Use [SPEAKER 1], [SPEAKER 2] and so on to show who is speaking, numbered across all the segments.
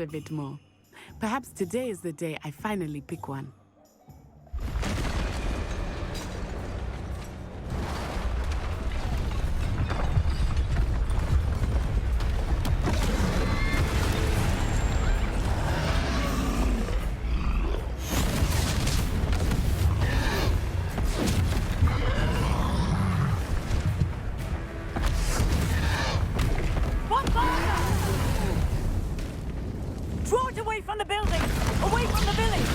[SPEAKER 1] a bit more. Perhaps today is the day I finally pick one.
[SPEAKER 2] Draw it away from the building! Away from the village!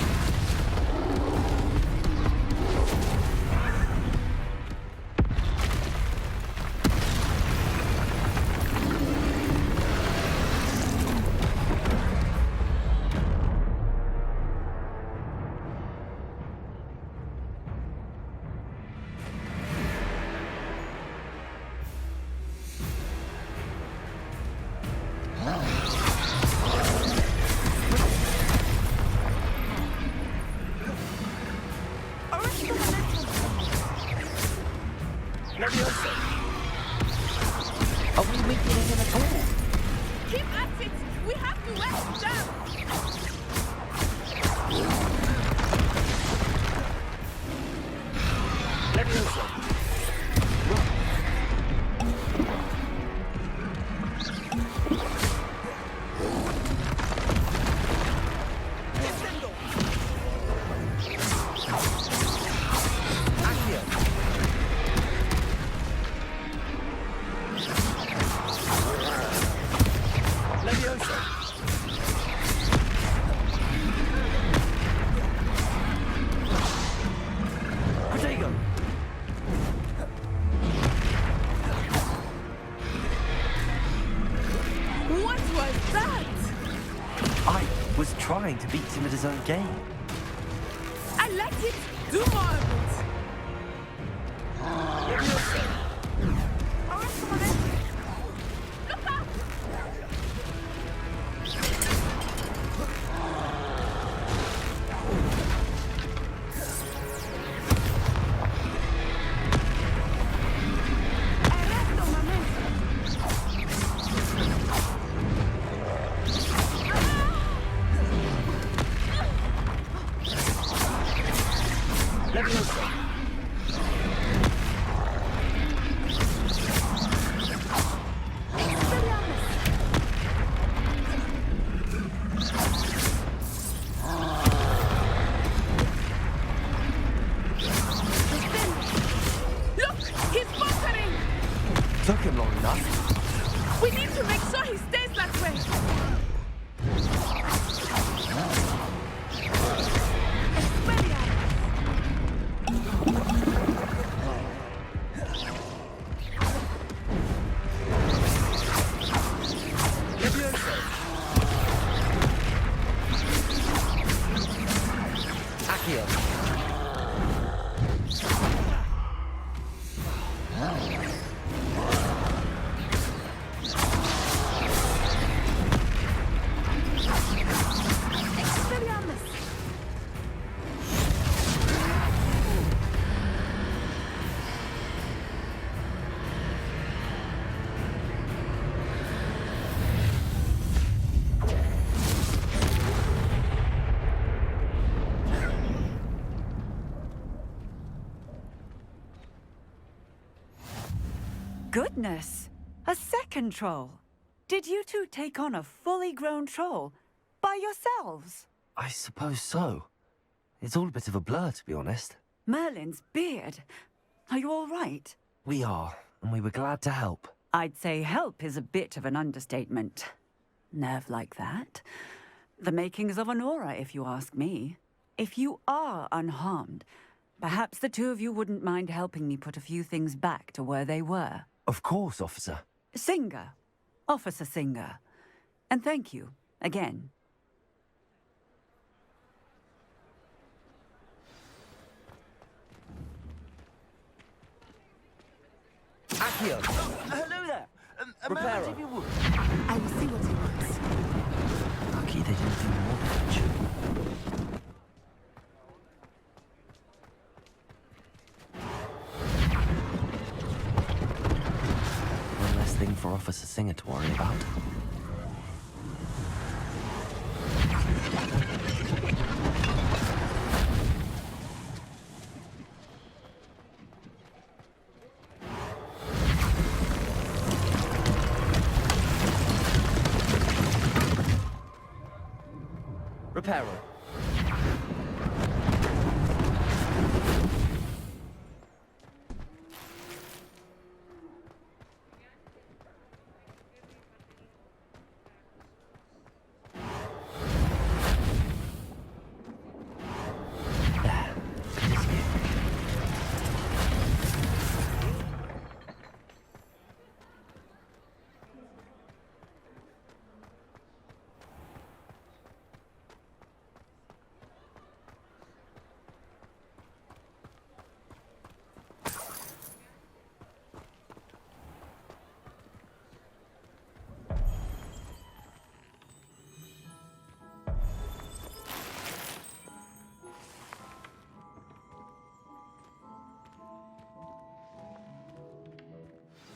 [SPEAKER 3] Are we weakening him at all?
[SPEAKER 1] Keep at it! We have to rest them! What was that?
[SPEAKER 3] I was trying to beat him at his own game.
[SPEAKER 1] I let it do more of it. Look out! Arresto, momento. Look! He's bunkering!
[SPEAKER 3] Took him long enough.
[SPEAKER 1] We need to make sure he stays that way.
[SPEAKER 2] Goodness! A second troll! Did you two take on a fully grown troll by yourselves?
[SPEAKER 3] I suppose so. It's all a bit of a blur, to be honest.
[SPEAKER 2] Merlin's beard. Are you all right?
[SPEAKER 3] We are, and we were glad to help.
[SPEAKER 2] I'd say help is a bit of an understatement. Nerve like that. The makings of an aura, if you ask me. If you are unharmed, perhaps the two of you wouldn't mind helping me put a few things back to where they were.
[SPEAKER 3] Of course, officer.
[SPEAKER 2] Singer. Officer Singer. And thank you, again.
[SPEAKER 3] Accio!
[SPEAKER 4] Hello there. A
[SPEAKER 3] Reparo.
[SPEAKER 4] moment, if you would.
[SPEAKER 1] I will see what he wants.
[SPEAKER 3] Lucky they didn't do more damage. One less thing for Officer Singer to worry about. Reparo.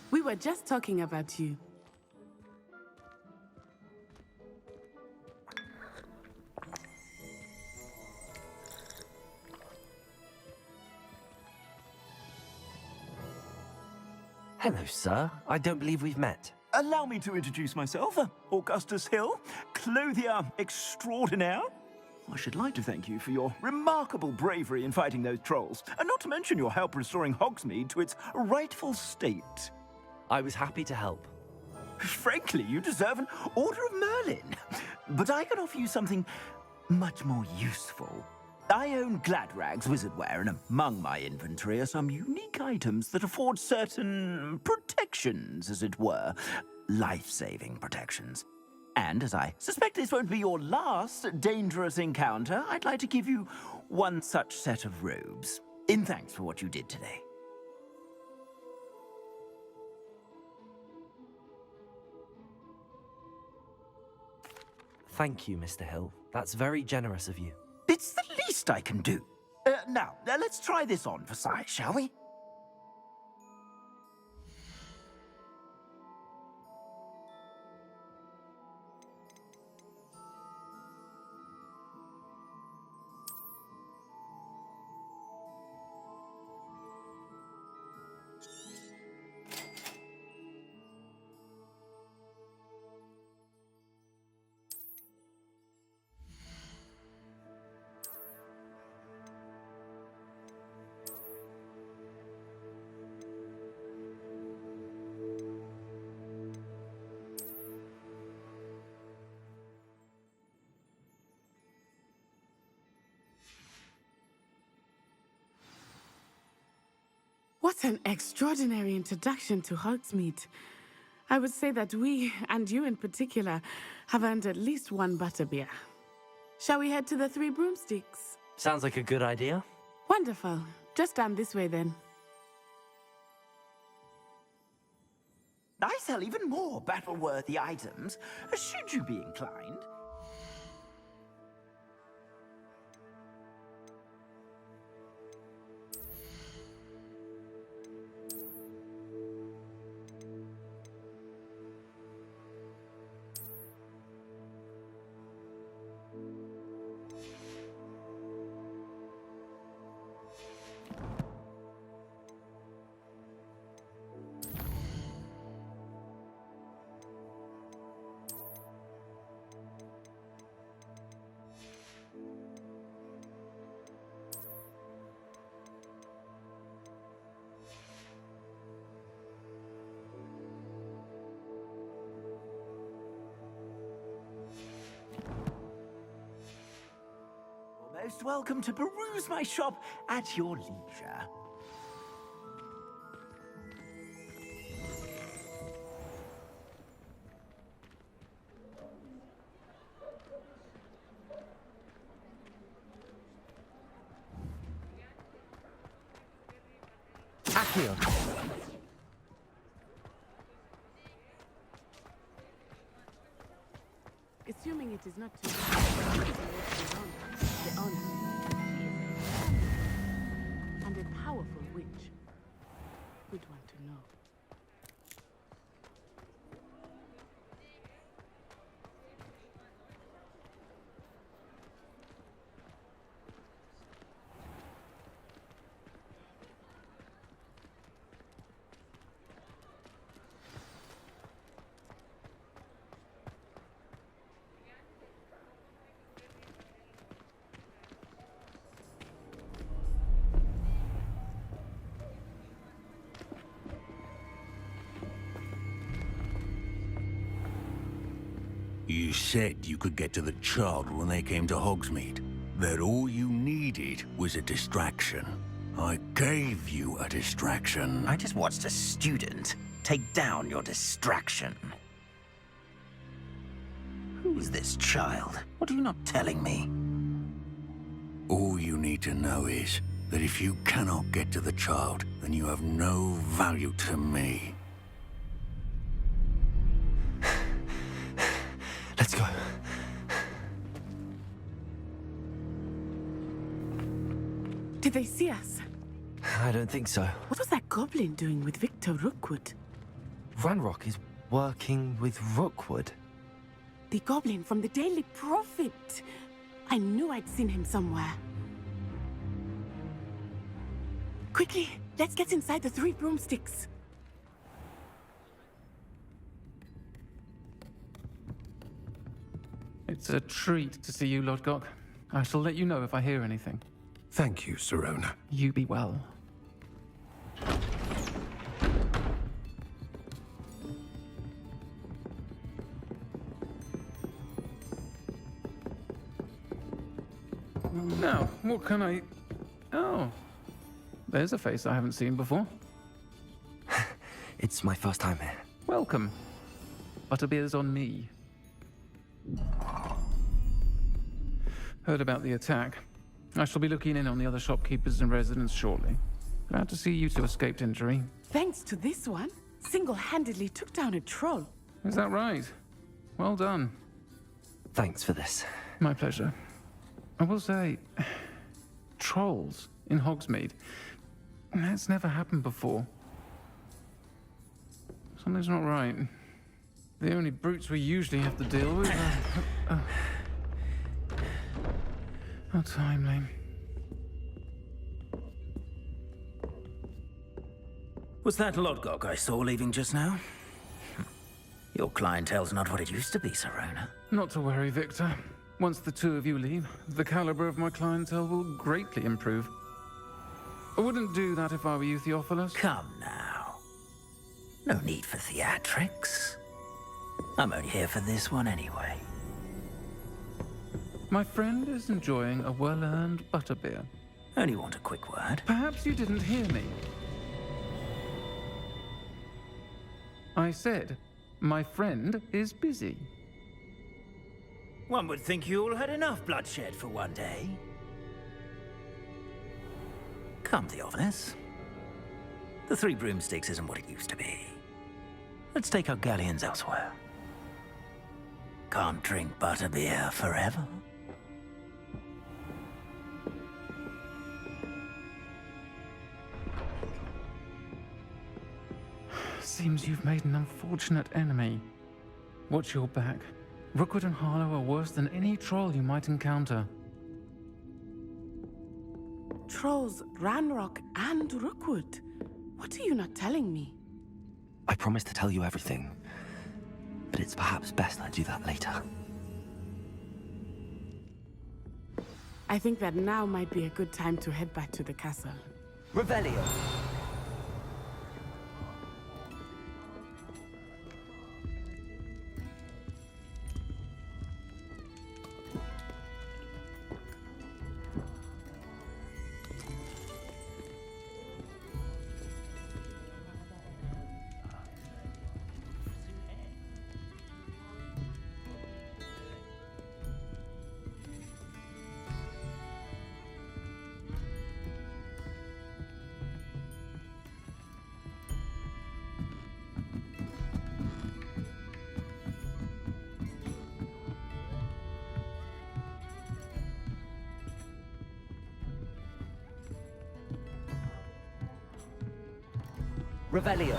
[SPEAKER 5] We were just talking about you.
[SPEAKER 3] Hello, sir. I don't believe we've met.
[SPEAKER 4] Allow me to introduce myself, Augustus Hill, clothier extraordinaire. I should like to thank you for your remarkable bravery in fighting those trolls, and not to mention your help restoring Hogsmeade to its rightful state.
[SPEAKER 3] I was happy to help.
[SPEAKER 4] Frankly, you deserve an Order of Merlin. But I can offer you something much more useful. I own Gladrag's wizardware, and among my inventory are some unique items that afford certain protections, as it were. Life-saving protections. And as I suspect this won't be your last dangerous encounter, I'd like to give you one such set of robes, in thanks for what you did today.
[SPEAKER 3] Thank you, Mr. Hill. That's very generous of you.
[SPEAKER 4] It's the least I can do. Now, let's try this on for size, shall we?
[SPEAKER 5] What an extraordinary introduction to Hogsmeade. I would say that we, and you in particular, have earned at least one butterbeer. Shall we head to the Three Broomsticks?
[SPEAKER 3] Sounds like a good idea.
[SPEAKER 5] Wonderful. Just down this way then.
[SPEAKER 4] I sell even more battle-worthy items, should you be inclined. Most welcome to peruse my shop at your leisure.
[SPEAKER 3] Accio.
[SPEAKER 5] Assuming it is not too late, the honor. And a powerful witch. Good one to know.
[SPEAKER 6] You said you could get to the child when they came to Hogsmeade. That all you needed was a distraction. I gave you a distraction.
[SPEAKER 4] I just watched a student take down your distraction. Who's this child? What are you not telling me?
[SPEAKER 6] All you need to know is that if you cannot get to the child, then you have no value to me.
[SPEAKER 3] Let's go.
[SPEAKER 5] Did they see us?
[SPEAKER 3] I don't think so.
[SPEAKER 5] What was that goblin doing with Victor Rookwood?
[SPEAKER 3] Ranrock is working with Rookwood.
[SPEAKER 5] The goblin from the Daily Prophet. I knew I'd seen him somewhere. Quickly, let's get inside the 3 broomsticks.
[SPEAKER 7] It's a treat to see you, Lodgok. I shall let you know if I hear anything.
[SPEAKER 8] Thank you, Sirona.
[SPEAKER 7] You be well. Now, what can I... Oh. There's a face I haven't seen before.
[SPEAKER 3] It's my first time here.
[SPEAKER 7] Welcome. Butterbeer's on me. Heard about the attack. I shall be looking in on the other shopkeepers and residents shortly. Glad to see you two escaped injury.
[SPEAKER 5] Thanks to this one, single-handedly took down a troll.
[SPEAKER 7] Is that right? Well done.
[SPEAKER 3] Thanks for this.
[SPEAKER 7] My pleasure. I will say, trolls in Hogsmeade. That's never happened before. Something's not right. The only brutes we usually have to deal with are... How timely.
[SPEAKER 4] Was that Lodgok I saw leaving just now? Your clientele's not what it used to be, Sirona.
[SPEAKER 7] Not to worry, Victor. Once the two of you leave, the caliber of my clientele will greatly improve. I wouldn't do that if I were you, Theophilus.
[SPEAKER 4] Come now. No need for theatrics. I'm only here for this one anyway.
[SPEAKER 7] My friend is enjoying a well-earned butterbeer.
[SPEAKER 4] Only want a quick word.
[SPEAKER 7] Perhaps you didn't hear me. I said, my friend is busy.
[SPEAKER 4] One would think you all had enough bloodshed for one day. Come, Theophilus. The 3 broomsticks isn't what it used to be. Let's take our galleons elsewhere. Can't drink butterbeer forever.
[SPEAKER 7] Seems you've made an unfortunate enemy. Watch your back. Rookwood and Harlow are worse than any troll you might encounter.
[SPEAKER 5] Trolls, Ranrock, and Rookwood. What are you not telling me?
[SPEAKER 3] I promise to tell you everything, but it's perhaps best I do that later.
[SPEAKER 5] I think that now might be a good time to head back to the castle.
[SPEAKER 3] Revelio. Revelio.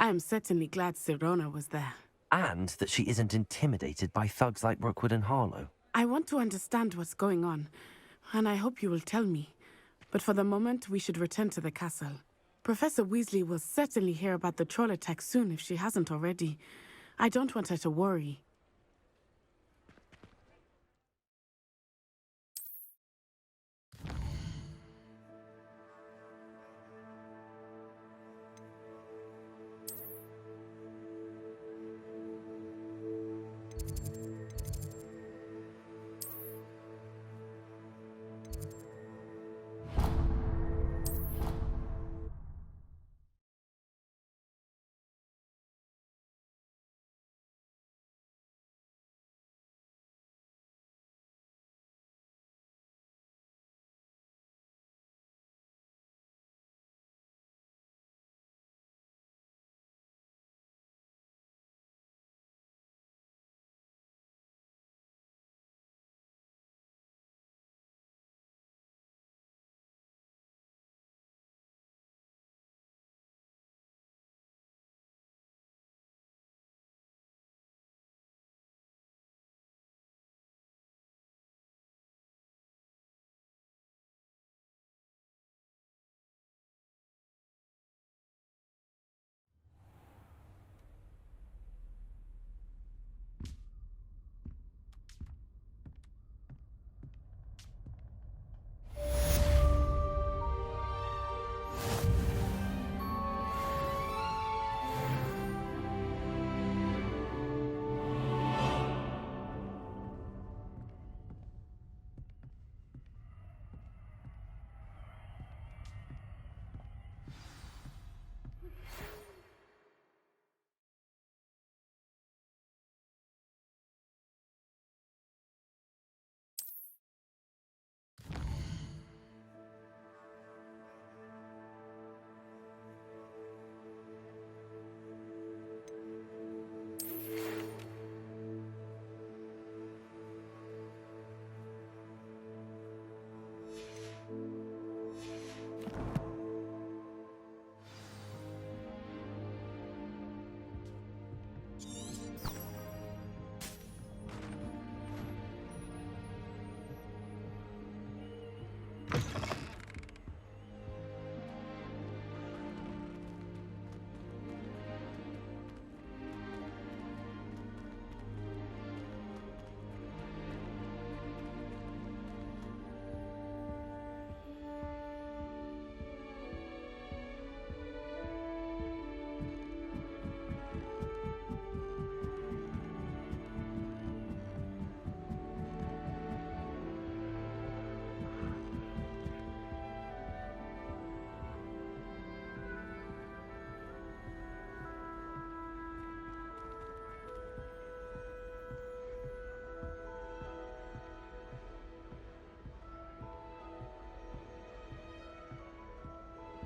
[SPEAKER 5] I am certainly glad Sirona was there.
[SPEAKER 3] And that she isn't intimidated by thugs like Rookwood and Harlow.
[SPEAKER 5] I want to understand what's going on, and I hope you will tell me. But for the moment, we should return to the castle. Professor Weasley will certainly hear about the troll attack soon if she hasn't already. I don't want her to worry.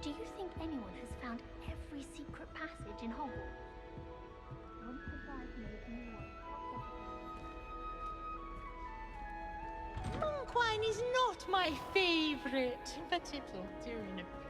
[SPEAKER 9] Do you think anyone has found every secret passage in Hogwarts? Won't surprise me if no one.
[SPEAKER 1] Monk wine is not my favorite, but it'll do in a pinch.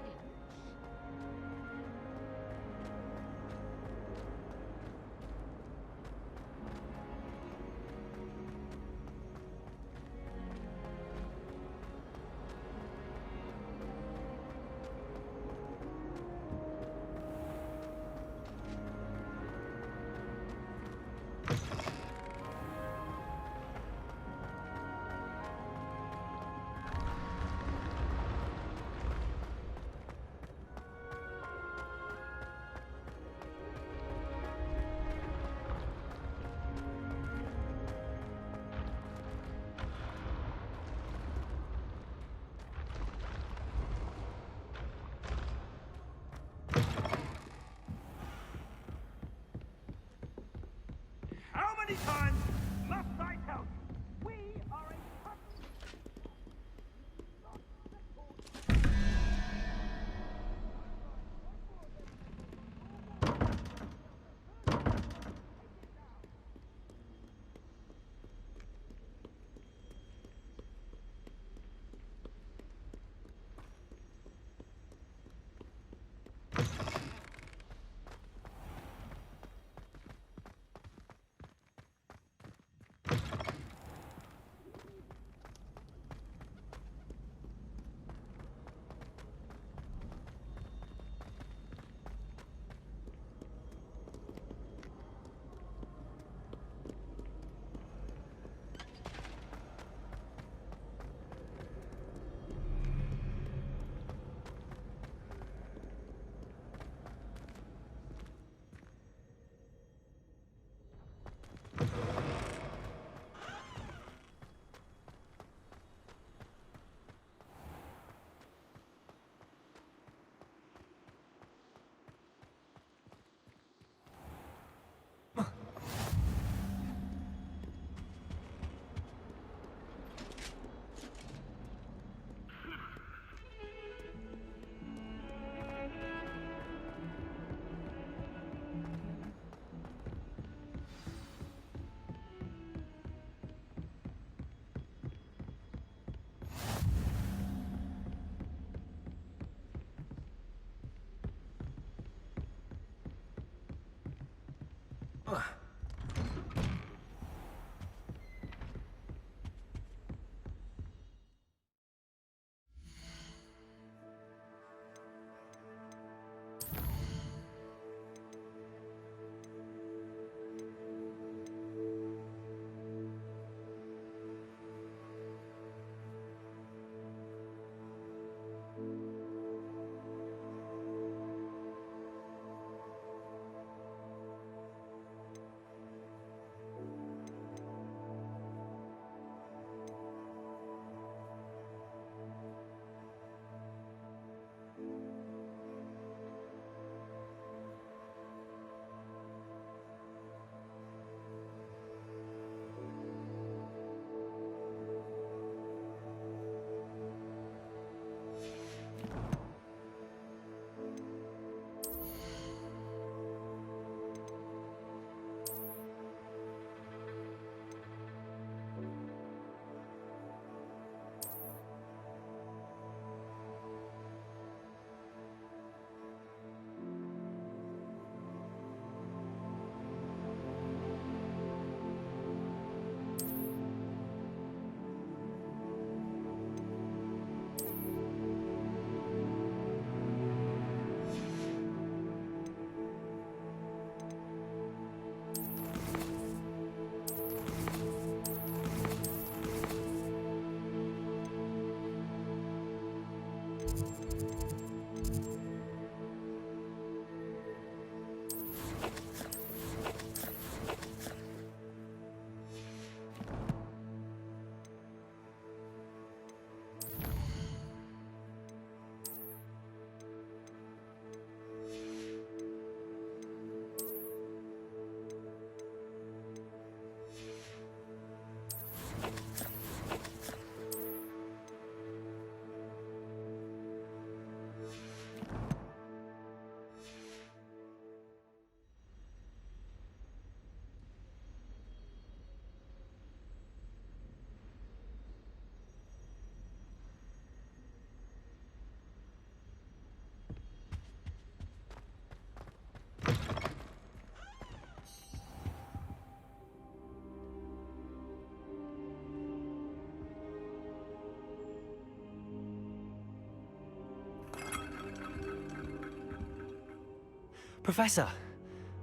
[SPEAKER 3] Professor,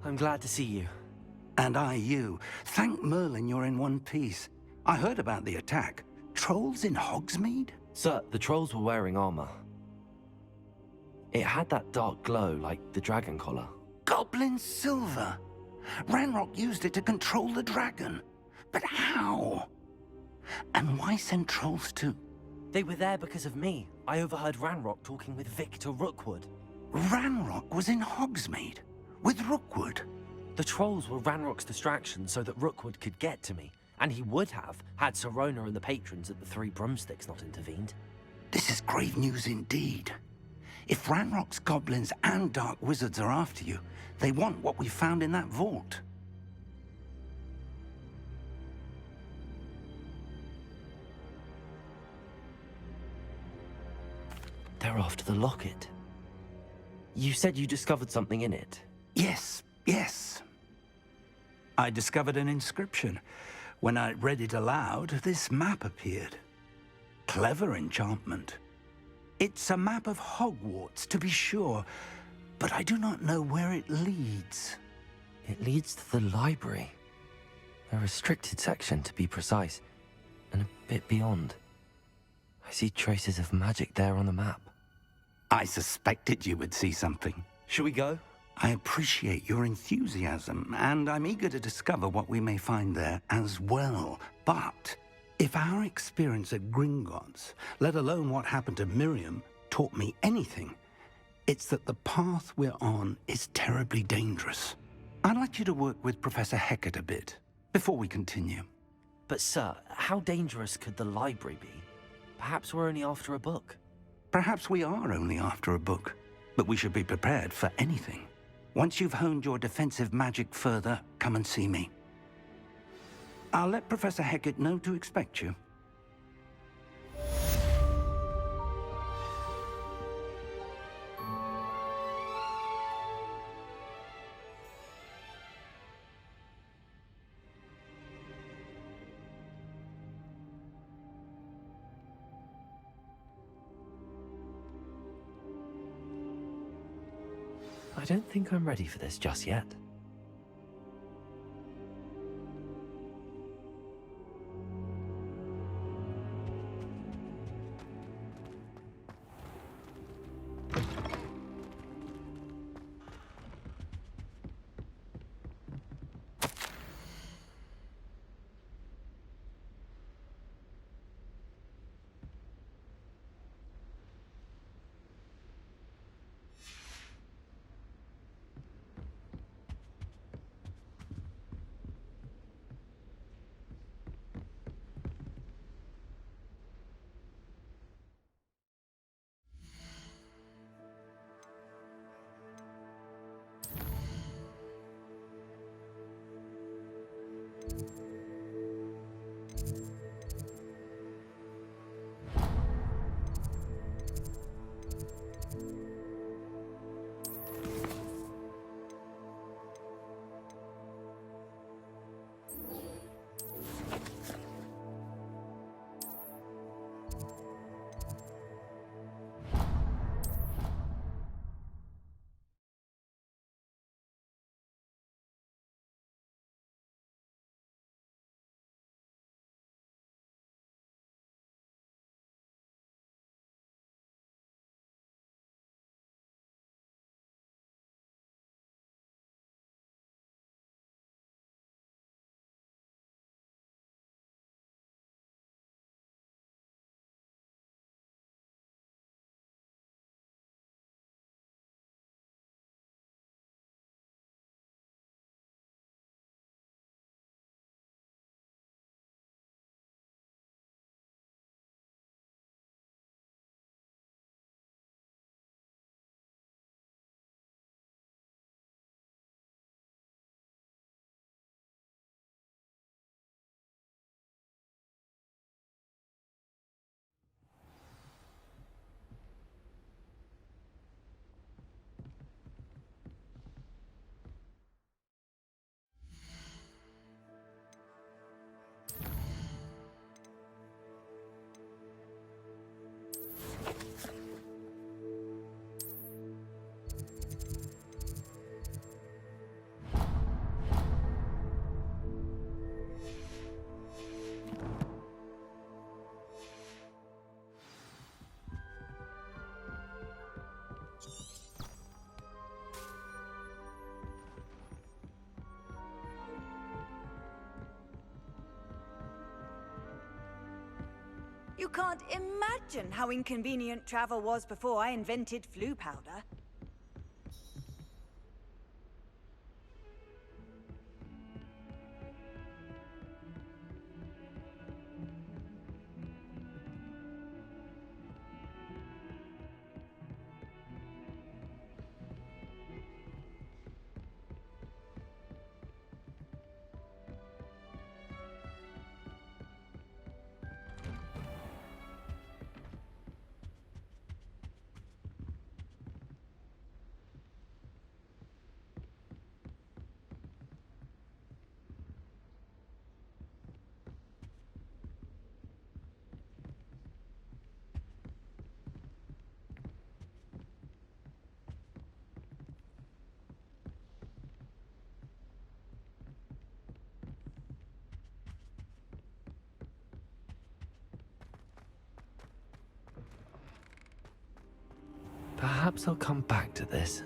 [SPEAKER 3] I'm glad to see you.
[SPEAKER 6] And I you. Thank Merlin you're in one piece. I heard about the attack. Trolls in Hogsmeade?
[SPEAKER 3] Sir, the trolls were wearing armor. It had that dark glow like the dragon collar.
[SPEAKER 6] Goblin silver. Ranrock used it to control the dragon. But how? And why send trolls too?
[SPEAKER 3] They were there because of me. I overheard Ranrock talking with Victor Rookwood.
[SPEAKER 6] Ranrock was in Hogsmeade? With Rookwood?
[SPEAKER 3] The trolls were Ranrock's distraction so that Rookwood could get to me. And he would have, had Sirona and the patrons at the Three Broomsticks not intervened.
[SPEAKER 6] This is grave news indeed. If Ranrock's goblins and dark wizards are after you, they want what we found in that vault.
[SPEAKER 3] They're after the locket. You said you discovered something in it.
[SPEAKER 6] Yes. I discovered an inscription. When I read it aloud, this map appeared. Clever enchantment. It's a map of Hogwarts, to be sure, but I do not know where it leads.
[SPEAKER 3] It leads to the library. A restricted section, to be precise, and a bit beyond. I see traces of magic there on the map.
[SPEAKER 6] I suspected you would see something.
[SPEAKER 3] Shall we go?
[SPEAKER 6] I appreciate your enthusiasm, and I'm eager to discover what we may find there as well. But if our experience at Gringotts, let alone what happened to Miriam, taught me anything, it's that the path we're on is terribly dangerous. I'd like you to work with Professor Hecat a bit before we continue.
[SPEAKER 3] But sir, how dangerous could the library be? Perhaps we're only after a book.
[SPEAKER 6] Perhaps we are only after a book, but we should be prepared for anything. Once you've honed your defensive magic further, come and see me. I'll let Professor Hecat know to expect you.
[SPEAKER 3] I don't think I'm ready for this just yet.
[SPEAKER 2] You can't imagine how inconvenient travel was before I invented flu powder.
[SPEAKER 3] Perhaps I'll come back to this.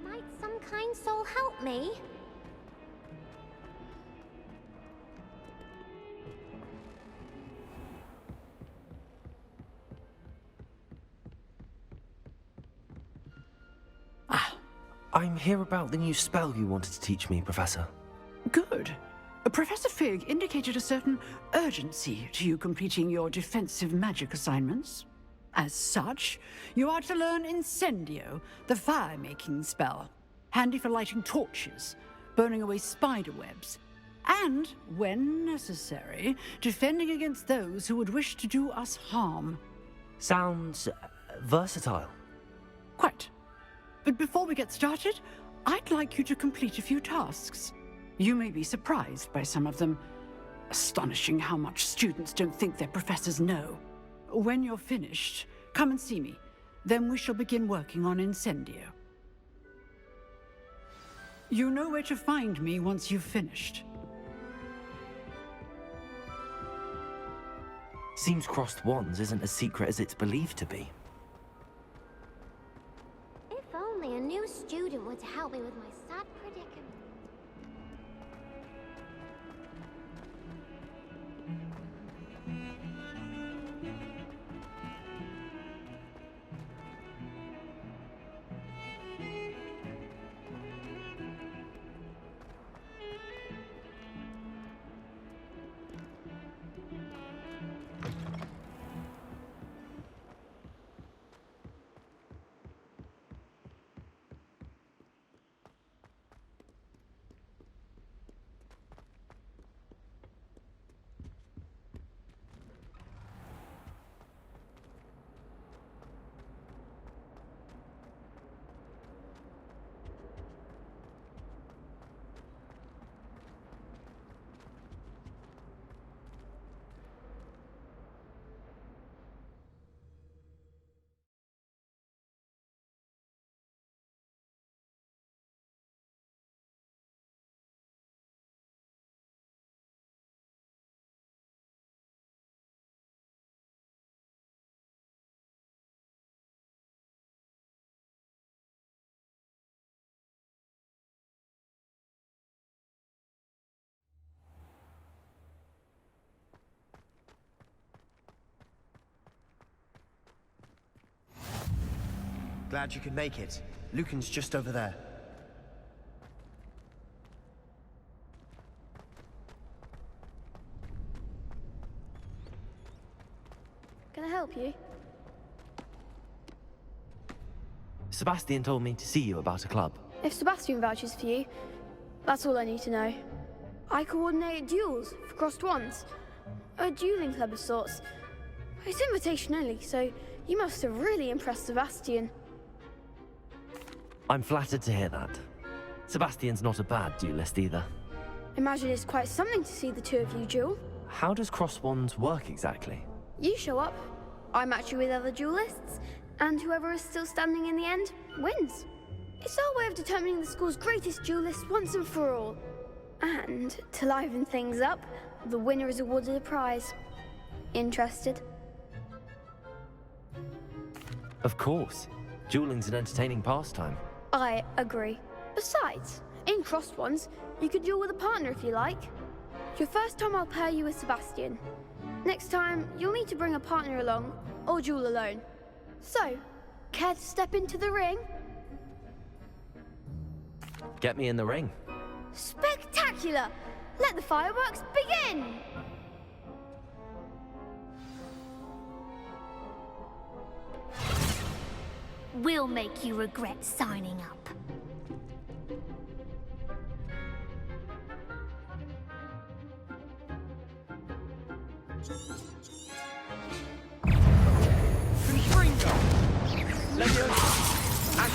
[SPEAKER 9] Might some kind soul help me?
[SPEAKER 3] I'm here about the new spell you wanted to teach me, Professor.
[SPEAKER 10] Good. Professor Fig indicated a certain urgency to you completing your defensive magic assignments. As such, you are to learn Incendio, the fire-making spell, handy for lighting torches, burning away spider webs, and, when necessary, defending against those who would wish to do us harm.
[SPEAKER 3] Sounds versatile.
[SPEAKER 10] Quite. But before we get started, I'd like you to complete a few tasks. You may be surprised by some of them. Astonishing how much students don't think their professors know. When you're finished, come and see me. Then we shall begin working on Incendio. You know where to find me once you've finished.
[SPEAKER 3] Seems crossed wands isn't as secret as it's believed to be.
[SPEAKER 9] If only a new student were to help me with my sad predicament.
[SPEAKER 11] Glad you could make it. Lucan's just over there.
[SPEAKER 12] Can I help you?
[SPEAKER 3] Sebastian told me to see you about a club.
[SPEAKER 12] If Sebastian vouches for you, that's all I need to know. I coordinate duels for crossed wands. A dueling club of sorts. It's invitation only, so you must have really impressed Sebastian.
[SPEAKER 3] I'm flattered to hear that. Sebastian's not a bad duelist either.
[SPEAKER 12] Imagine it's quite something to see the two of you duel.
[SPEAKER 3] How does crossed wands work exactly?
[SPEAKER 12] You show up, I match you with other duelists, and whoever is still standing in the end wins. It's our way of determining the school's greatest duelist once and for all. And to liven things up, the winner is awarded a prize. Interested?
[SPEAKER 3] Of course. Dueling's an entertaining pastime.
[SPEAKER 12] I agree. Besides, in crossed ones, you can duel with a partner if you like. Your first time I'll pair you with Sebastian. Next time, you'll need to bring a partner along, or duel alone. So, care to step into the ring?
[SPEAKER 3] Get me in the ring.
[SPEAKER 12] Spectacular! Let the fireworks begin!
[SPEAKER 9] We'll make you regret signing up.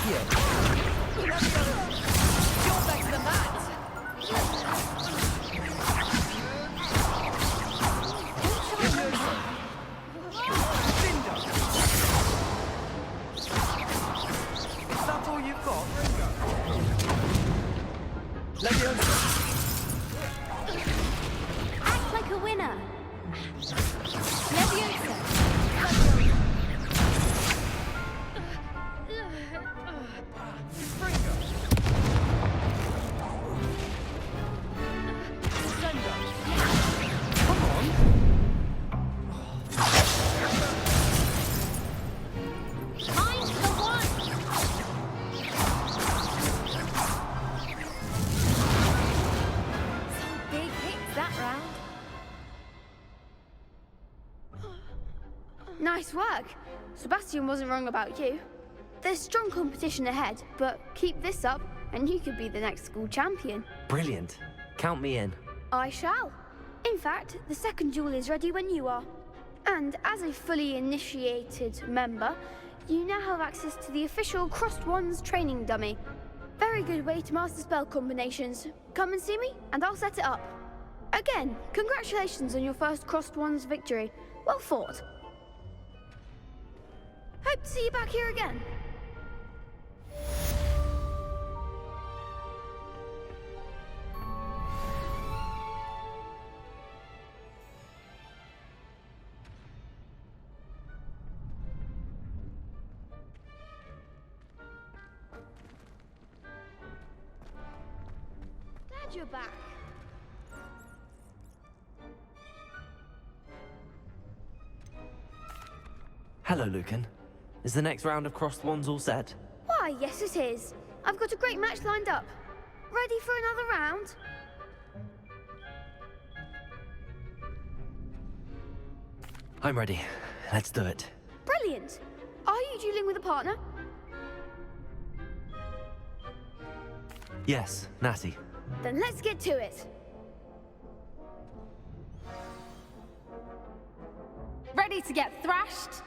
[SPEAKER 1] You're better than that!
[SPEAKER 11] Is that all you've got?
[SPEAKER 9] Act like a winner. Leviosa.
[SPEAKER 12] Nice work. Sebastian wasn't wrong about you. There's strong competition ahead, but keep this up and you could be the next school champion.
[SPEAKER 3] Brilliant. Count me in.
[SPEAKER 12] I shall. In fact, the second duel is ready when you are. And as a fully initiated member, you now have access to the official Crossed Wands training dummy. Very good way to master spell combinations. Come and see me, and I'll set it up. Again, congratulations on your first Crossed Wands victory. Well fought. Hope to see you back here again. Glad you're back.
[SPEAKER 3] Hello, Lucan. Is the next round of crossed wands all set?
[SPEAKER 12] Why, yes it is. I've got a great match lined up. Ready for another round?
[SPEAKER 3] I'm ready. Let's do it.
[SPEAKER 12] Brilliant. Are you dueling with a partner?
[SPEAKER 3] Yes, Natty.
[SPEAKER 12] Then let's get to it.
[SPEAKER 1] Ready to get thrashed?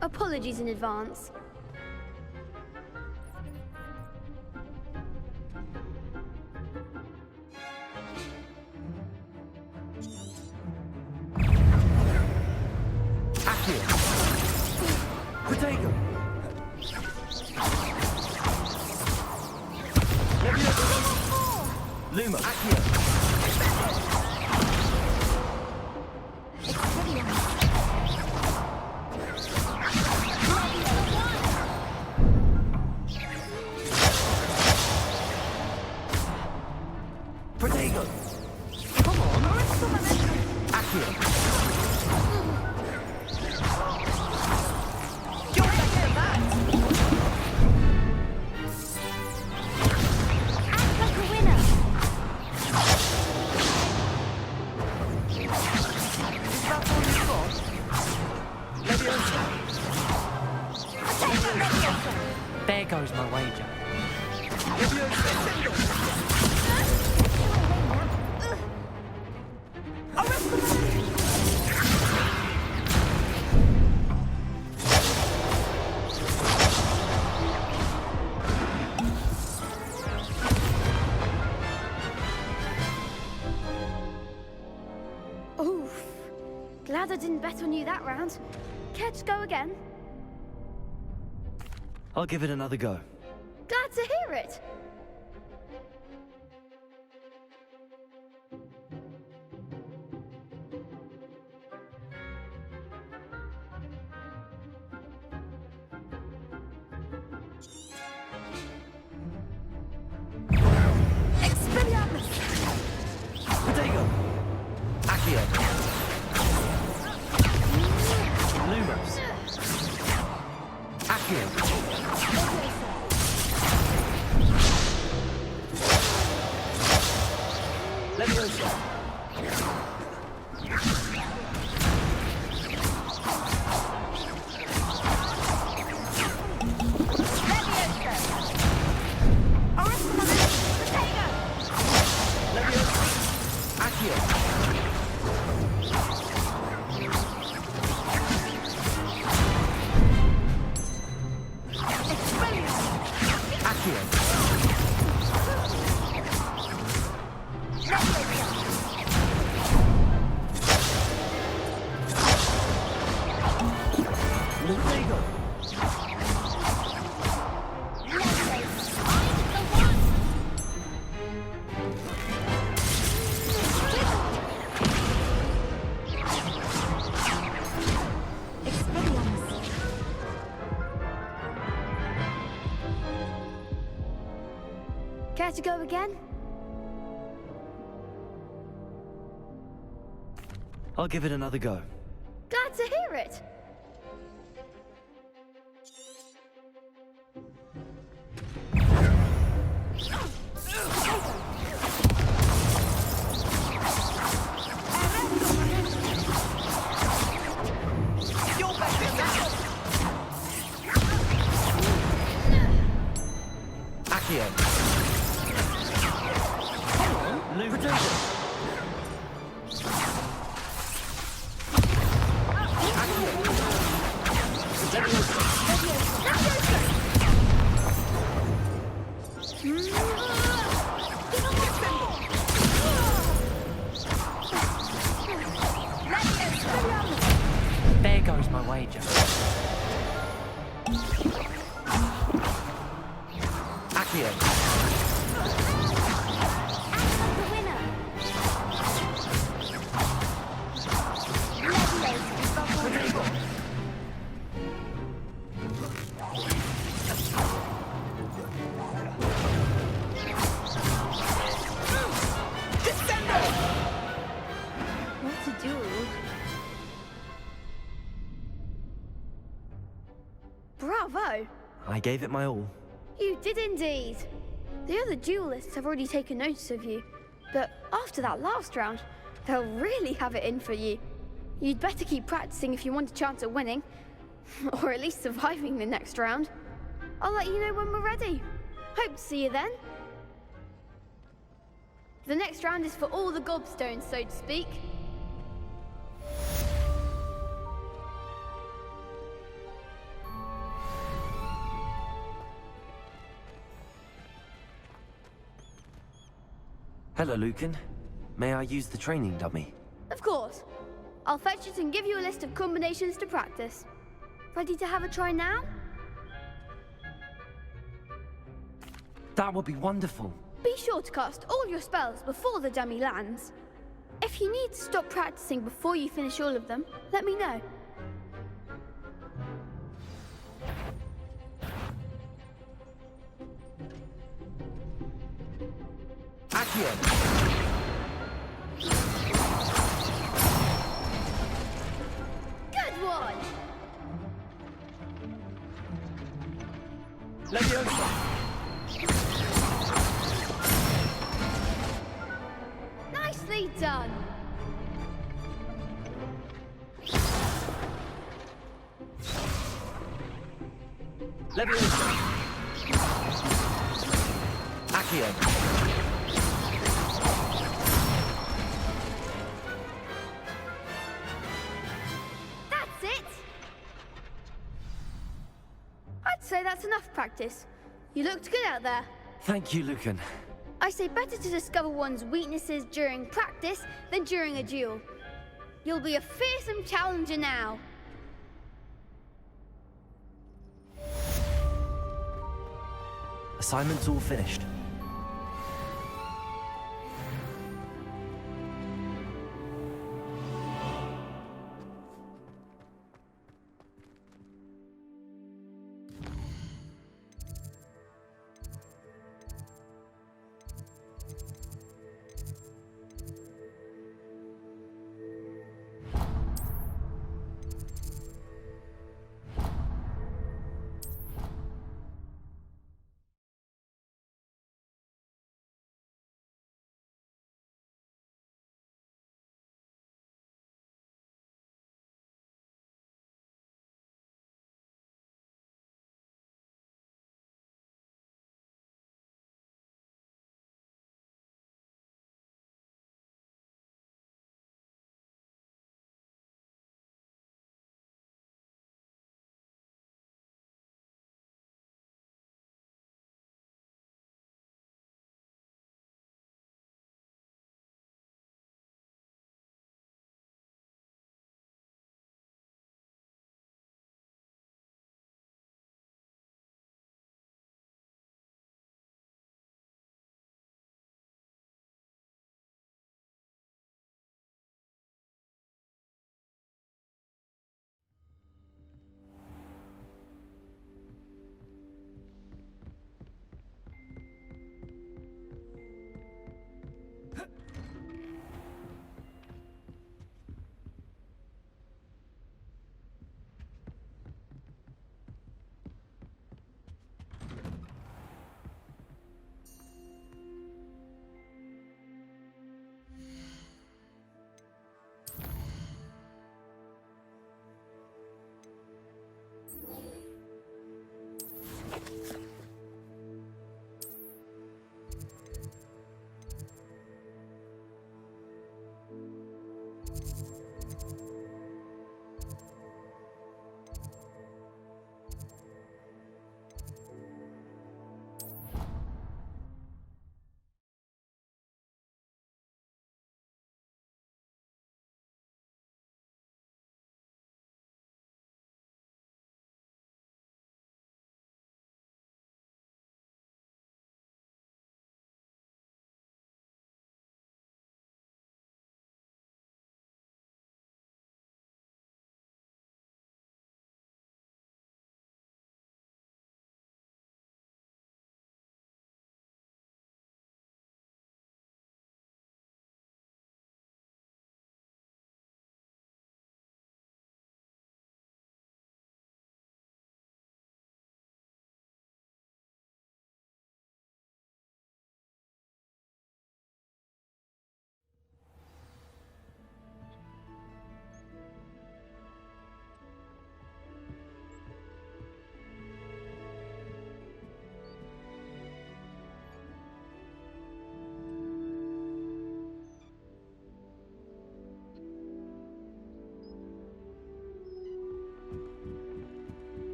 [SPEAKER 12] Apologies in advance.
[SPEAKER 11] Accio. Protego. Luma. Accio. Protego. Come on. Accio.
[SPEAKER 1] You're better than that!
[SPEAKER 9] Act like a winner.
[SPEAKER 11] Is that all you've got? Leviosa. There goes my wager.
[SPEAKER 12] Oof. Glad I didn't bet on you that round. Care to go again?
[SPEAKER 11] I'll give it another go.
[SPEAKER 12] Glad to hear it.
[SPEAKER 11] Protego! Accio! Lumos! Accio! Leviosa!
[SPEAKER 12] Care to go again?
[SPEAKER 11] I'll give it another go.
[SPEAKER 12] Glad to hear it.
[SPEAKER 11] Accio! There goes my wager. Accio!
[SPEAKER 12] The winner. What to do? Bravo!
[SPEAKER 11] I gave it my all.
[SPEAKER 12] You did indeed. The other duelists have already taken notice of you, but after that last round, they'll really have it in for you. You'd better keep practicing if you want a chance at winning, or at least surviving the next round. I'll let you know when we're ready. Hope to see you then. The next round is for all the gobstones, so to speak.
[SPEAKER 3] Hello, Lucan. May I use the training dummy?
[SPEAKER 12] Of course. I'll fetch it and give you a list of combinations to practice. Ready to have a try now?
[SPEAKER 3] That would be wonderful.
[SPEAKER 12] Be sure to cast all your spells before the dummy lands. If you need to stop practicing before you finish all of them, let me know.
[SPEAKER 11] Accio!
[SPEAKER 12] Good one!
[SPEAKER 11] Leviosa!
[SPEAKER 12] Nicely done!
[SPEAKER 11] Leviosa! Accio.
[SPEAKER 12] That's it! I'd say that's enough practice. You looked good out there.
[SPEAKER 11] Thank you, Lucan.
[SPEAKER 12] I say better to discover one's weaknesses during practice than during a duel. You'll be a fearsome challenger now.
[SPEAKER 11] Assignment's all finished.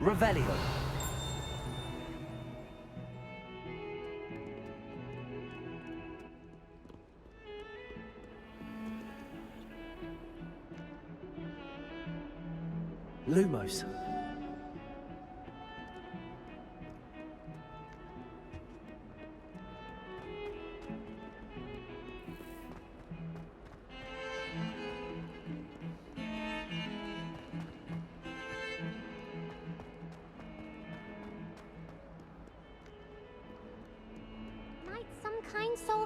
[SPEAKER 11] Revelio. Lumos.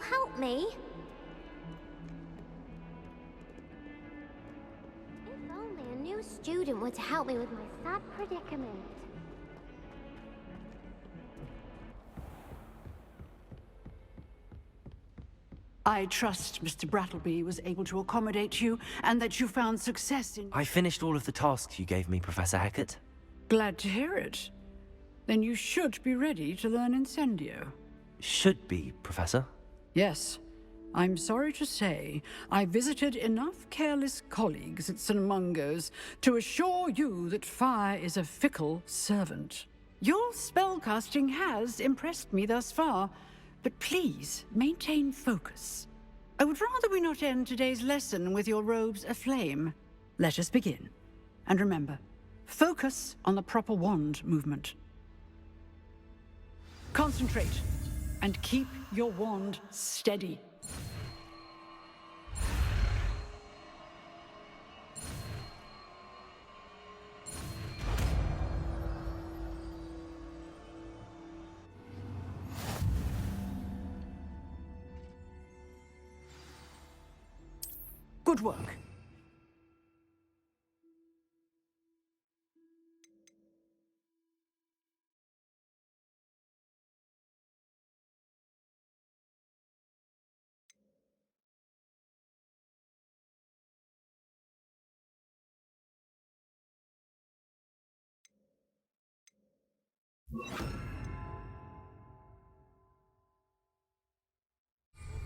[SPEAKER 9] help me? If only a new student were to help me with my sad predicament.
[SPEAKER 10] I trust Mr. Brattleby was able to accommodate you and that you found success in...
[SPEAKER 3] I finished all of the tasks you gave me, Professor Hecat.
[SPEAKER 10] Glad to hear it. Then you should be ready to learn Incendio.
[SPEAKER 3] Should be, Professor.
[SPEAKER 10] Yes. I'm sorry to say, I visited enough careless colleagues at St. Mungo's to assure you that fire is a fickle servant. Your spellcasting has impressed me thus far, but please maintain focus. I would rather we not end today's lesson with your robes aflame. Let us begin. And remember, focus on the proper wand movement. Concentrate, and keep your wand steady. Good work.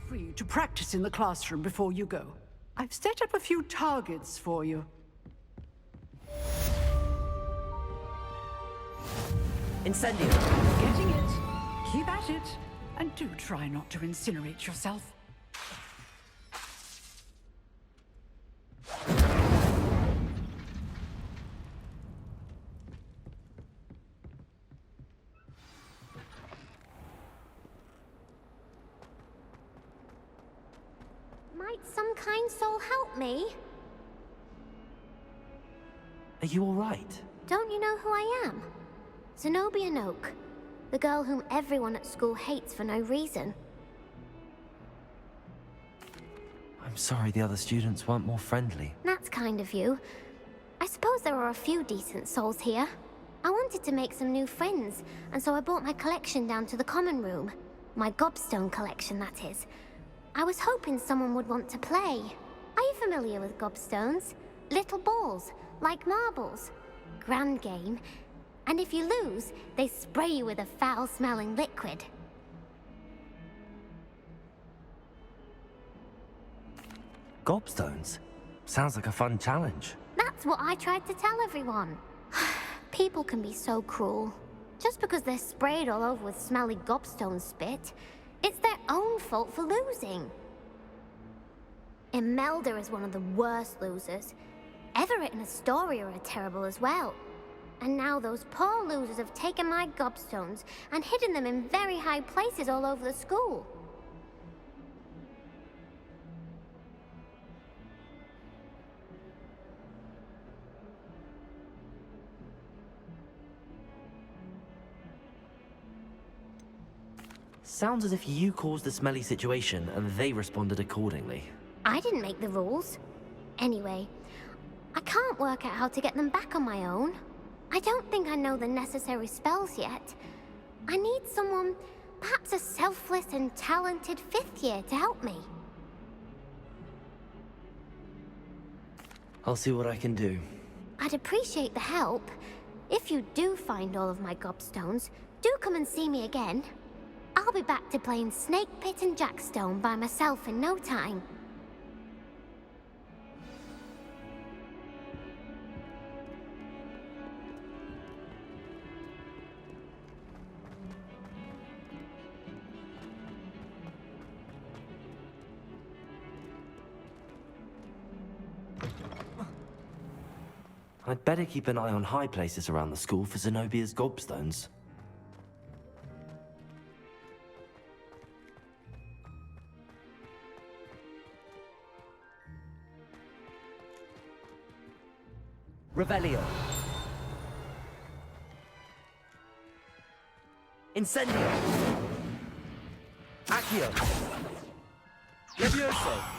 [SPEAKER 10] Free to practice in the classroom before you go. I've set up a few targets for you.
[SPEAKER 11] Incendio.
[SPEAKER 10] Getting it. Keep at it. And do try not to incinerate yourself.
[SPEAKER 9] Might some kind soul help me?
[SPEAKER 3] Are you all right?
[SPEAKER 9] Don't you know who I am? Zenobia Noak, the girl whom everyone at school hates for no reason.
[SPEAKER 3] I'm sorry the other students weren't more friendly.
[SPEAKER 9] That's kind of you. I suppose there are a few decent souls here. I wanted to make some new friends, and so I brought my collection down to the common room. My gobstone collection, that is. I was hoping someone would want to play. Are you familiar with gobstones? Little balls, like marbles. Grand game. And if you lose, they spray you with a foul-smelling liquid.
[SPEAKER 3] Gobstones? Sounds like a fun challenge.
[SPEAKER 9] That's what I tried to tell everyone. People can be so cruel. Just because they're sprayed all over with smelly gobstone spit, it's their own fault for losing. Imelda is one of the worst losers. Everett and Astoria are terrible as well. And now those poor losers have taken my gobstones and hidden them in very high places all over the school.
[SPEAKER 3] Sounds as if you caused the smelly situation and they responded accordingly.
[SPEAKER 9] I didn't make the rules. Anyway, I can't work out how to get them back on my own. I don't think I know the necessary spells yet. I need someone, perhaps a selfless and talented 5th year to help me.
[SPEAKER 3] I'll see what I can do.
[SPEAKER 9] I'd appreciate the help. If you do find all of my gobstones, do come and see me again. I'll be back to playing Snake Pit and Jackstone by myself in no time.
[SPEAKER 3] I'd better keep an eye on high places around the school for Zenobia's gobstones.
[SPEAKER 11] Revelio. Incendio. Accio. Levioso!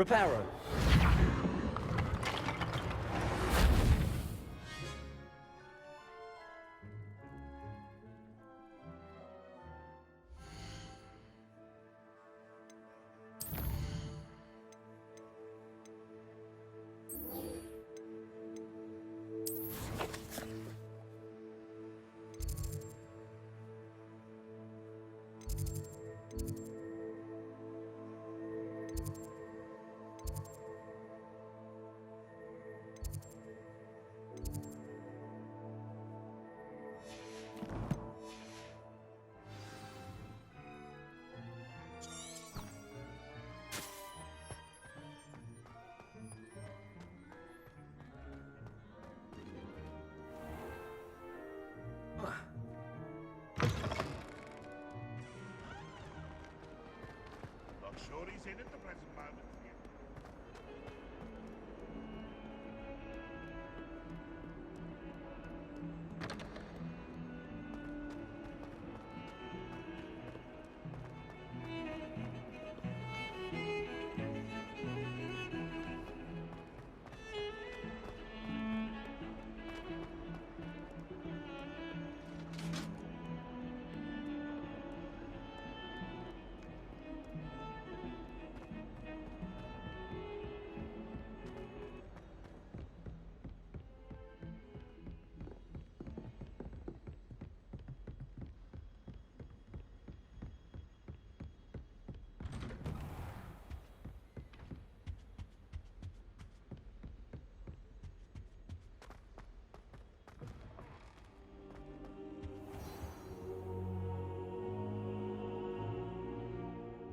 [SPEAKER 11] Reparo!
[SPEAKER 13] Not sure he's in at the present moment.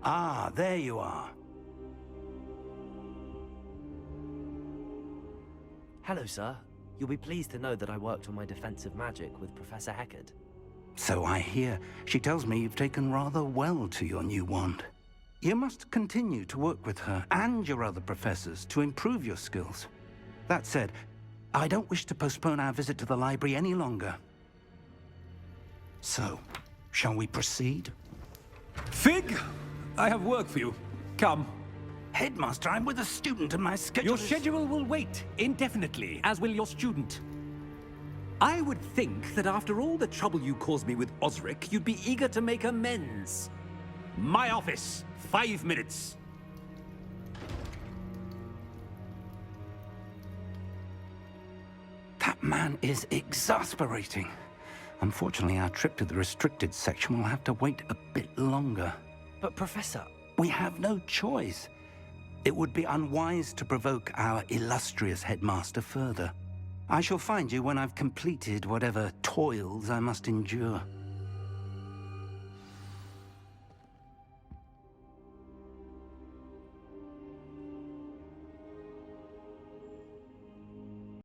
[SPEAKER 6] Ah, there you are.
[SPEAKER 3] Hello, sir. You'll be pleased to know that I worked on my defensive magic with Professor Heckard.
[SPEAKER 6] So I hear. She tells me you've taken rather well to your new wand. You must continue to work with her and your other professors to improve your skills. That said, I don't wish to postpone our visit to the library any longer. So, shall we proceed?
[SPEAKER 8] Fig! I have work for you. Come.
[SPEAKER 6] Headmaster, I'm with a student and my schedule
[SPEAKER 14] Your schedule will wait indefinitely, as will your student. I would think that after all the trouble you caused me with Osric, you'd be eager to make amends. My office, 5 minutes.
[SPEAKER 6] That man is exasperating. Unfortunately, our trip to the restricted section will have to wait a bit longer.
[SPEAKER 3] But, Professor...
[SPEAKER 6] We have no choice. It would be unwise to provoke our illustrious headmaster further. I shall find you when I've completed whatever toils I must endure.